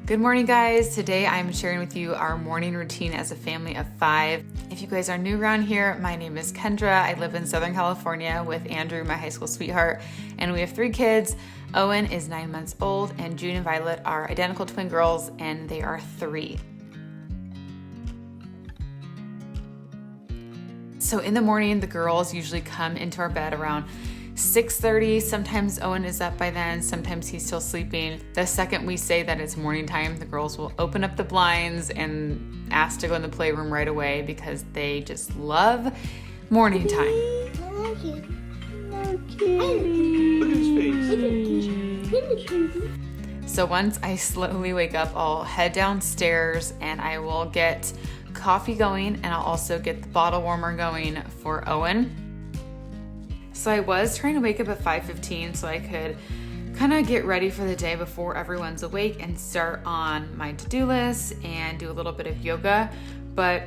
Good morning, guys. Today I'm sharing with you our morning routine as a family of 5. If you guys are new around here, my name is Kendra. I live in Southern California with Andrew, my high school sweetheart, and we have 3 kids. Owen is 9 months old, and June and Violet are identical twin girls, and they are 3. So in the morning, the girls usually come into our bed around 6:30. Sometimes Owen is up by then, sometimes he's still sleeping. The second we say that it's morning time, the girls will open up the blinds and ask to go in the playroom right away because they just love morning time. So once I slowly wake up, I'll head downstairs and I will get coffee going, and I'll also get the bottle warmer going for Owen. So I was trying to wake up at 5:15 so I could kind of get ready for the day before everyone's awake and start on my to-do list and do a little bit of yoga. But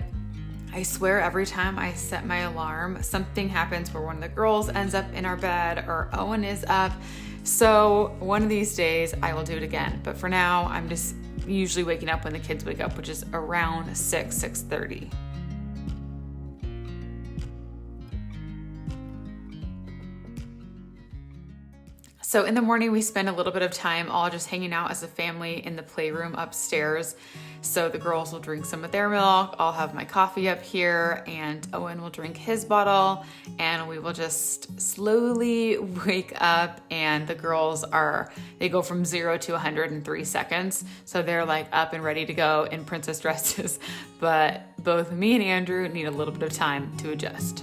I swear every time I set my alarm, something happens where one of the girls ends up in our bed or Owen is up. So one of these days I will do it again. But for now, I'm just usually waking up when the kids wake up, which is around 6:30. So in the morning, we spend a little bit of time all just hanging out as a family in the playroom upstairs. So the girls will drink some of their milk, I'll have my coffee up here, and Owen will drink his bottle, and we will just slowly wake up, and the girls they go from 0 to 100 in 3 seconds. So they're like up and ready to go in princess dresses, but both me and Andrew need a little bit of time to adjust.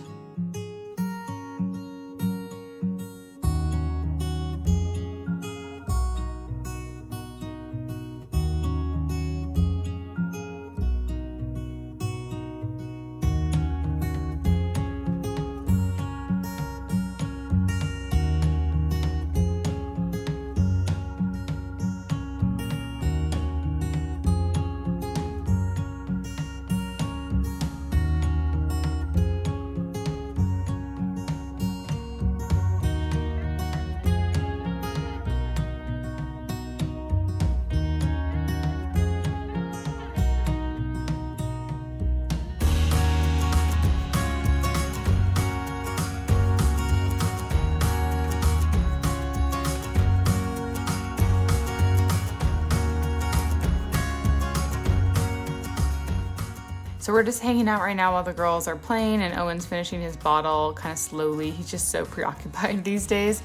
So we're just hanging out right now while the girls are playing and Owen's finishing his bottle kind of slowly. He's just so preoccupied these days,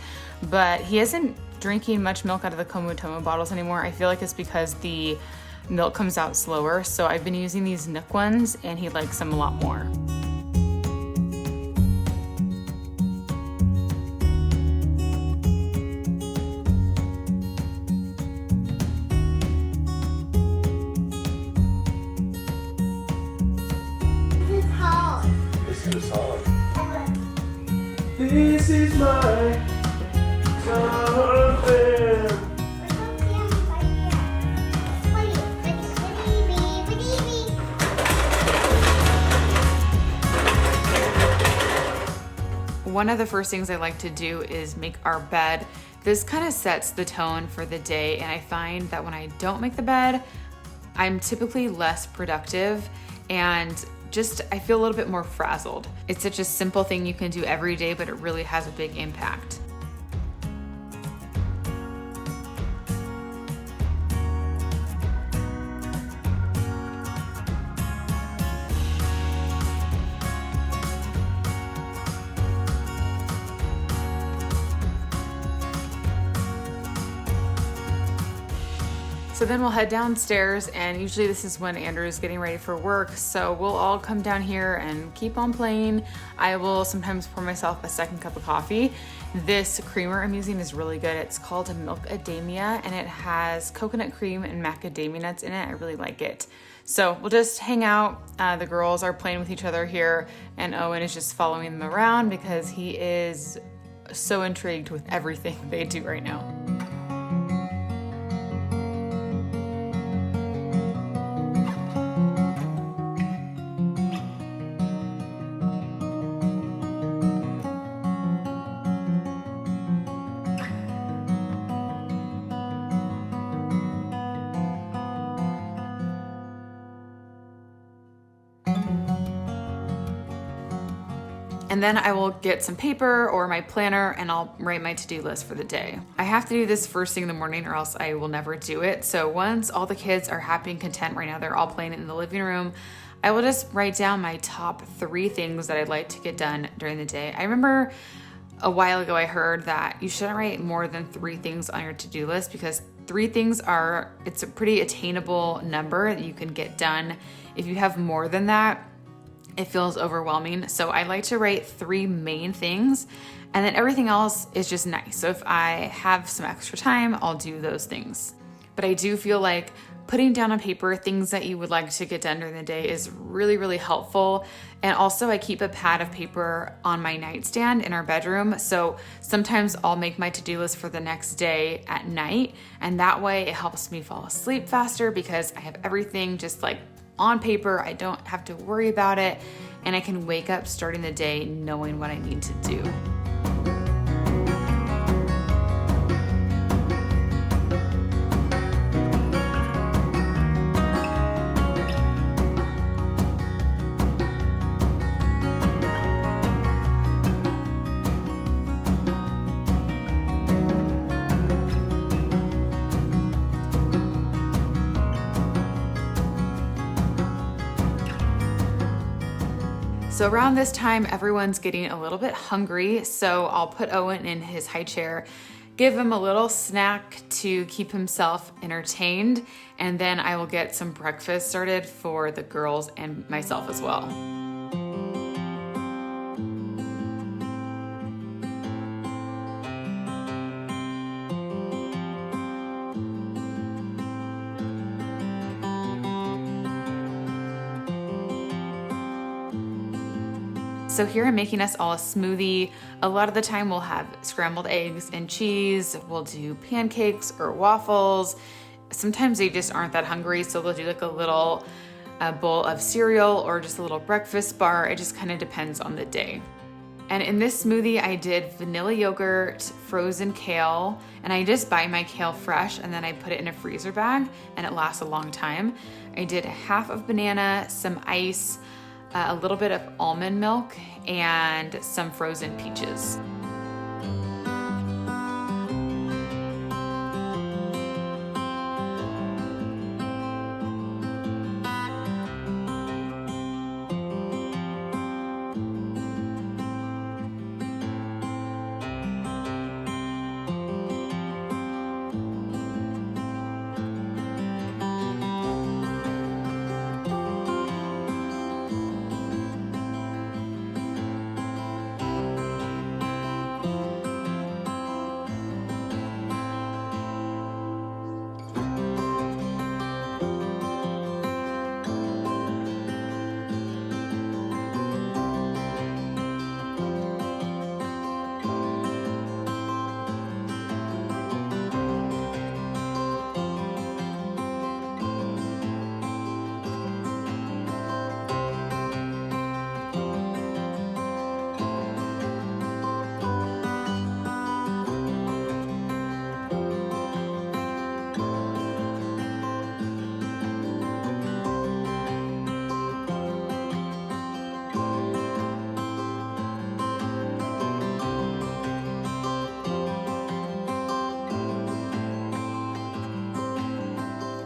but he isn't drinking much milk out of the Komutomo bottles anymore. I feel like it's because the milk comes out slower. So I've been using these Nook ones and he likes them a lot more. This is my something. One of the first things I like to do is make our bed. This kind of sets the tone for the day, and I find that when I don't make the bed, I'm typically less productive and I feel a little bit more frazzled. It's such a simple thing you can do every day, but it really has a big impact. So then we'll head downstairs, and usually this is when Andrew is getting ready for work. So we'll all come down here and keep on playing. I will sometimes pour myself a second cup of coffee. This creamer I'm using is really good. It's called a Milkademia, and it has coconut cream and macadamia nuts in it. I really like it. So we'll just hang out. The girls are playing with each other here, and Owen is just following them around because he is so intrigued with everything they do right now. And then I will get some paper or my planner and I'll write my to-do list for the day. I have to do this first thing in the morning or else I will never do it. So once all the kids are happy and content, right now they're all playing in the living room, I will just write down my top 3 things that I'd like to get done during the day. I remember a while ago I heard that you shouldn't write more than 3 things on your to-do list because 3 things it's a pretty attainable number that you can get done. If you have more than that, it feels overwhelming. So I like to write 3 main things and then everything else is just nice. So if I have some extra time, I'll do those things. But I do feel like putting down on paper things that you would like to get done during the day is really, really helpful. And also I keep a pad of paper on my nightstand in our bedroom. So sometimes I'll make my to-do list for the next day at night. And that way it helps me fall asleep faster because I have everything just like on paper. I don't have to worry about it. And I can wake up starting the day knowing what I need to do. So around this time, everyone's getting a little bit hungry. So I'll put Owen in his high chair, give him a little snack to keep himself entertained. And then I will get some breakfast started for the girls and myself as well. So here I'm making us all a smoothie. A lot of the time we'll have scrambled eggs and cheese. We'll do pancakes or waffles. Sometimes they just aren't that hungry, so they'll do like a little bowl of cereal or just a little breakfast bar. It just kind of depends on the day. And in this smoothie, I did vanilla yogurt, frozen kale, and I just buy my kale fresh and then I put it in a freezer bag and it lasts a long time. I did half of banana, some ice, a little bit of almond milk, and some frozen peaches.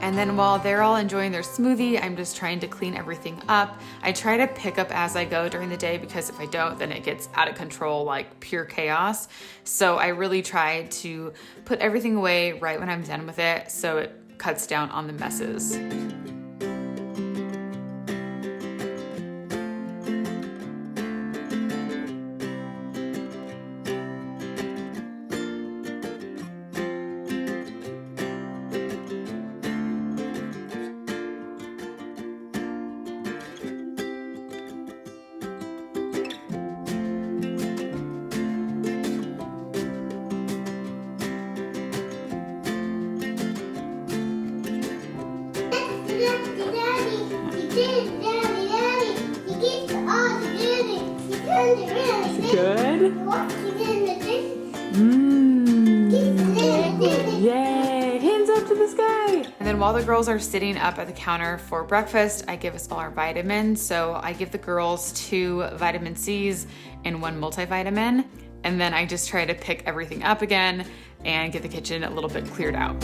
And then while they're all enjoying their smoothie, I'm just trying to clean everything up. I try to pick up as I go during the day because if I don't, then it gets out of control, like pure chaos. So I really try to put everything away right when I'm done with it so it cuts down on the messes. Good? Yay! Hands up to the sky! And then then while the girls are sitting up at the counter for breakfast, I give us all our vitamins. So I give the girls 2 vitamin C's and 1 multivitamin. And then I just try to pick everything up again and get the kitchen a little bit cleared out.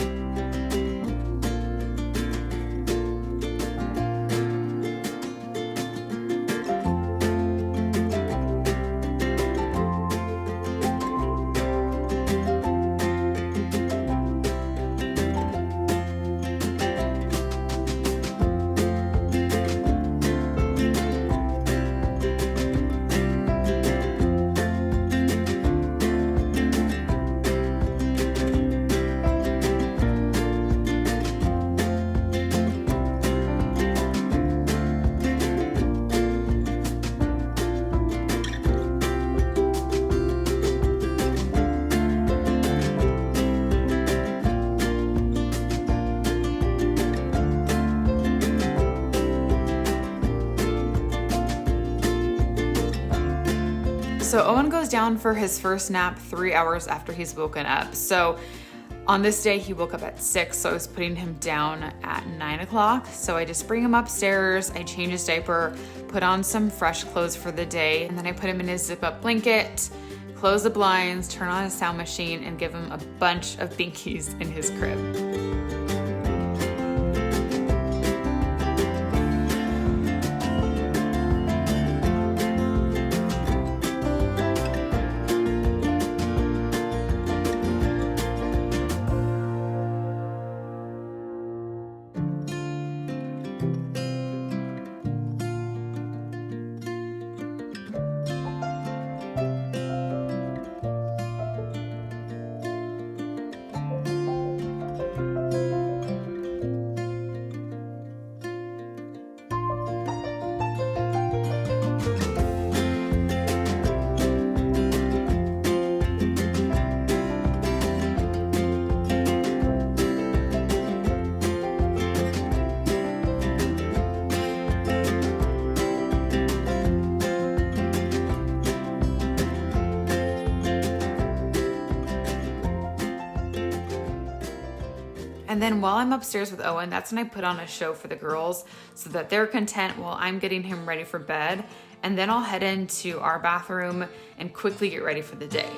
So Owen goes down for his first nap 3 hours after he's woken up. So on this day, he woke up at 6, so I was putting him down at 9 o'clock. So I just bring him upstairs, I change his diaper, put on some fresh clothes for the day, and then I put him in his zip-up blanket, close the blinds, turn on his sound machine, and give him a bunch of binkies in his crib. And then while I'm upstairs with Owen, that's when I put on a show for the girls so that they're content while I'm getting him ready for bed. And then I'll head into our bathroom and quickly get ready for the day.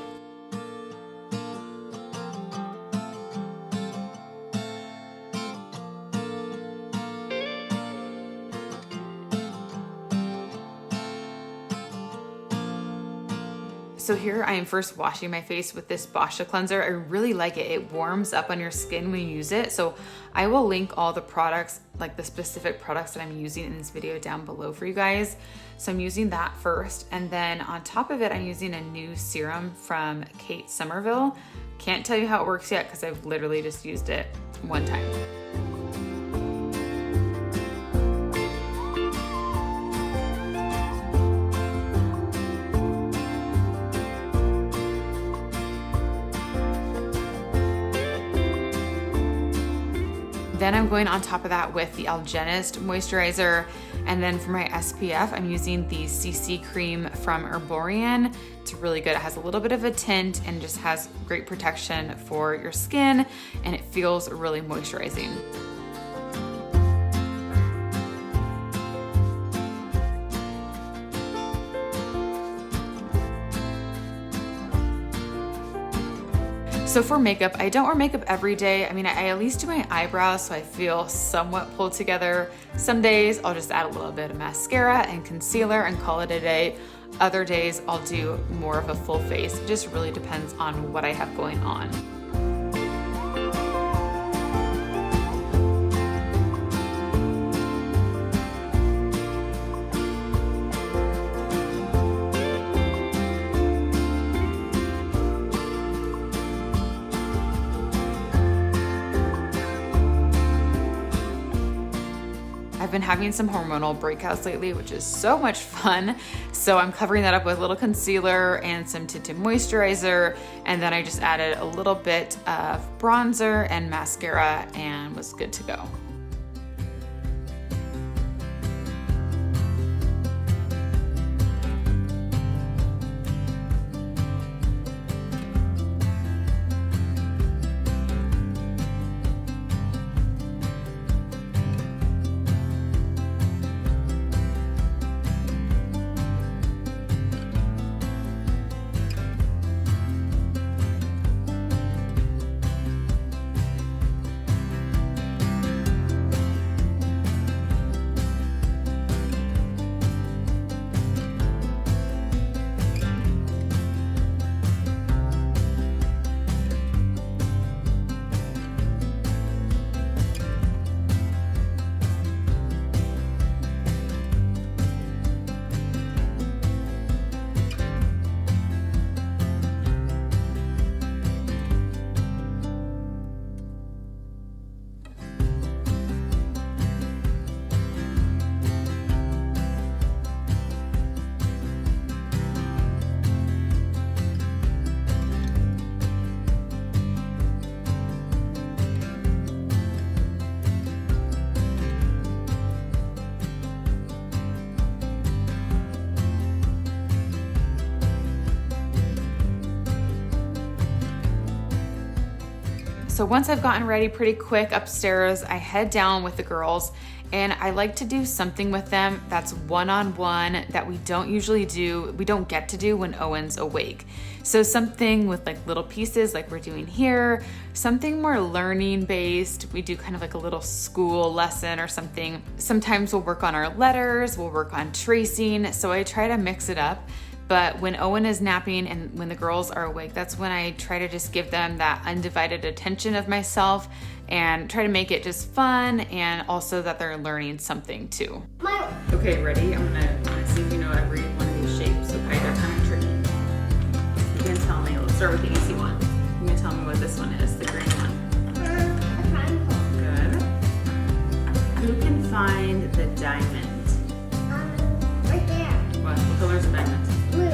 So here I am first washing my face with this Boscia cleanser. I really like it. It warms up on your skin when you use it. So I will link all the products, like the specific products that I'm using in this video down below for you guys. So I'm using that first. And then on top of it, I'm using a new serum from Kate Somerville. Can't tell you how it works yet because I've literally just used it one time. Then I'm going on top of that with the Algenist moisturizer. And then for my SPF, I'm using the CC cream from Herborian. It's really good. It has a little bit of a tint and just has great protection for your skin, and it feels really moisturizing. So for makeup, I don't wear makeup every day. I mean, I at least do my eyebrows so I feel somewhat pulled together. Some days I'll just add a little bit of mascara and concealer and call it a day. Other days I'll do more of a full face. It just really depends on what I have going on. I've been having some hormonal breakouts lately, which is so much fun. So I'm covering that up with a little concealer and some tinted moisturizer. And then I just added a little bit of bronzer and mascara and was good to go. So once I've gotten ready pretty quick upstairs, I head down with the girls, and I like to do something with them that's one-on-one that we don't get to do when Owen's awake. So something with like little pieces like we're doing here, something more learning based. We do kind of like a little school lesson or something. Sometimes we'll work on our letters, we'll work on tracing. So I try to mix it up. But when Owen is napping and when the girls are awake, that's when I try to just give them that undivided attention of myself and try to make it just fun and also that they're learning something too. Okay, ready? I'm gonna see if you know every one of these shapes. Okay, they're kind of tricky. You can tell me. Let's start with the easy one. You can tell me what this one is, the green one. A triangle. Good. Who can find the diamond? Right there. What color is a diamond? Blue.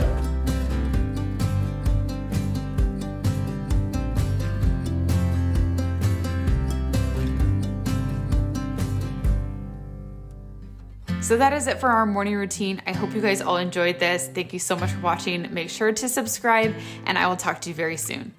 So that is it for our morning routine. I hope you guys all enjoyed this. Thank you so much for watching. Make sure to subscribe, and I will talk to you very soon.